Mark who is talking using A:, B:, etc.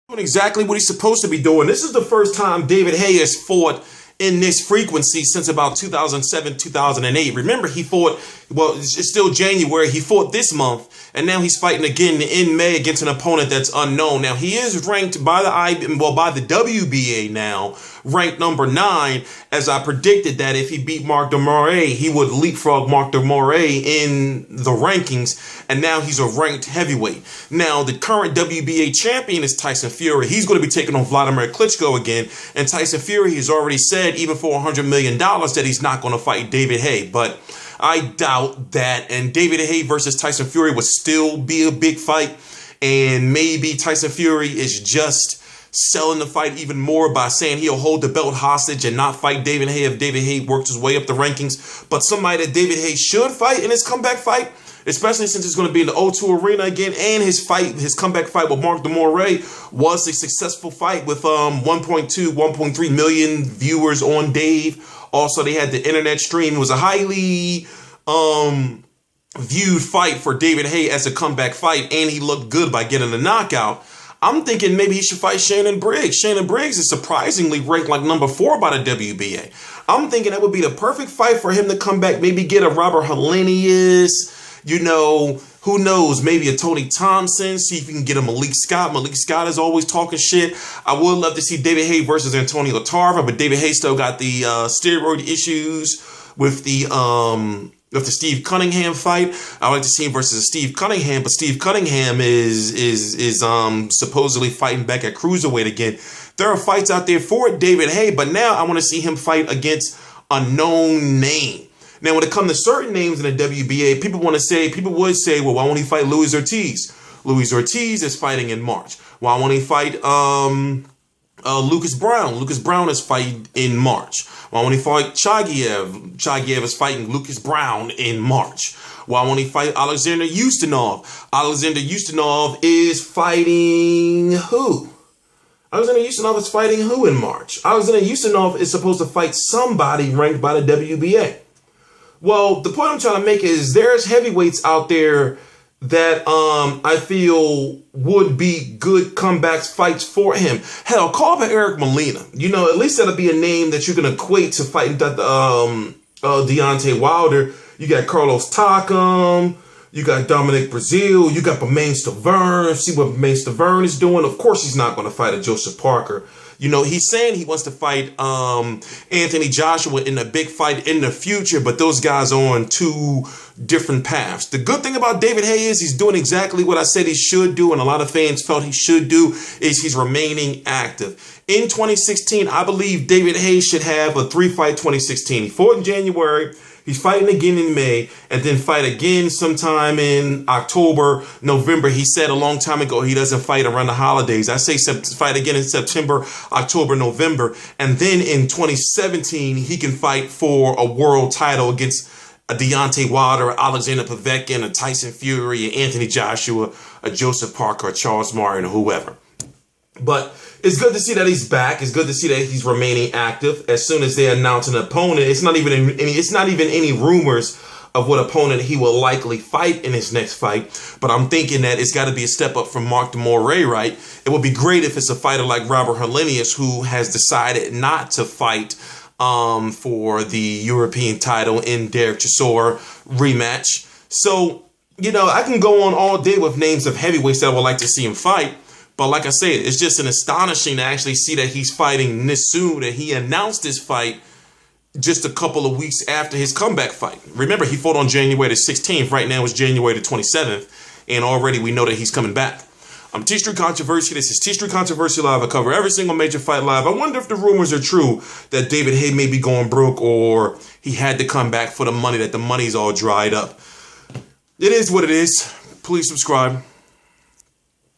A: Doing exactly what he's supposed to be doing. This is the first time David Haye has fought in this frequency since about 2007, 2008. Remember, he fought, well, it's still January. He fought this month, and now he's fighting again in May against an opponent that's unknown. Now, he is ranked by the WBA now, ranked number 9, as I predicted that if he beat Mark De Mori, he would leapfrog Mark De Mori in the rankings, and now he's a ranked heavyweight. Now, the current WBA champion is Tyson Fury. He's going to be taking on Vladimir Klitschko again, and Tyson Fury has already said, even for $100 million, that he's not going to fight David Haye. But I doubt that. And David Haye versus Tyson Fury would still be a big fight. And maybe Tyson Fury is just selling the fight even more by saying he'll hold the belt hostage and not fight David Haye if David Haye works his way up the rankings. But somebody that David Haye should fight in his comeback fight, especially since it's going to be in the O2 Arena again, and his comeback fight with Mark De Mori was a successful fight with 1.3 million viewers on Dave. Also, they had the internet stream. It was a highly viewed fight for David Haye as a comeback fight, and he looked good by getting a knockout. I'm thinking maybe he should fight Shannon Briggs. Shannon Briggs is surprisingly ranked like number 4 by the WBA. I'm thinking that would be the perfect fight for him to come back, maybe get a Robert Helenius. You know, who knows, maybe a Tony Thompson, see if you can get a Malik Scott. Malik Scott is always talking shit. I would love to see David Haye versus Antonio Tarver, but David Haye still got the steroid issues with the Steve Cunningham fight. I would like to see him versus Steve Cunningham, but Steve Cunningham is supposedly fighting back at cruiserweight again. There are fights out there for David Haye, but now I want to see him fight against a known name. Now, when it comes to certain names in the WBA, people would say, well, why won't he fight Luis Ortiz? Luis Ortiz is fighting in March. Why won't he fight Lucas Brown? Lucas Brown is fighting in March. Why won't he fight Chagiev? Chagiev is fighting Lucas Brown in March. Why won't he fight Alexander Ustinov? Alexander Ustinov is fighting who? Alexander Ustinov is fighting who in March? Alexander Ustinov is supposed to fight somebody ranked by the WBA. Well, the point I'm trying to make is there's heavyweights out there that I feel would be good comebacks fights for him. Hell, call up Eric Molina. You know, at least that'll be a name that you can equate to fighting Deontay Wilder. You got Carlos Takam. You got Dominic Brazil. You got Bermane Stiverne. See what Bermane Stiverne is doing. Of course, he's not going to fight a Joseph Parker. You know, he's saying he wants to fight Anthony Joshua in a big fight in the future, but those guys are on 2 different paths. The good thing about David Haye is he's doing exactly what I said he should do, and a lot of fans felt he should do, is he's remaining active. In 2016, I believe David Haye should have a 3-fight 2016. He fought in January. He's fighting again in May, and then fight again sometime in October, November. He said a long time ago he doesn't fight around the holidays. I say fight again in September, October, November. And then in 2017, he can fight for a world title against a Deontay Wilder, Alexander Povetkin, a Tyson Fury, a Anthony Joshua, a Joseph Parker, a Charles Martin, or whoever. But it's good to see that he's back. It's good to see that he's remaining active. As soon as they announce an opponent, it's not even any rumors of what opponent he will likely fight in his next fight. But I'm thinking that it's got to be a step up from Mark De Mori, right? It would be great if it's a fighter like Robert Helenius, who has decided not to fight for the European title in Derek Chisora rematch. So, you know, I can go on all day with names of heavyweights that I would like to see him fight. But like I said, it's just an astonishing to actually see that he's fighting this soon, that he announced this fight just a couple of weeks after his comeback fight. Remember, he fought on January the 16th. Right now it's January the 27th. And already we know that he's coming back. I'm T Street Controversy. This is T Street Controversy Live. I cover every single major fight live. I wonder if the rumors are true that David Haye may be going broke, or he had to come back for the money, that the money's all dried up. It is what it is. Please subscribe.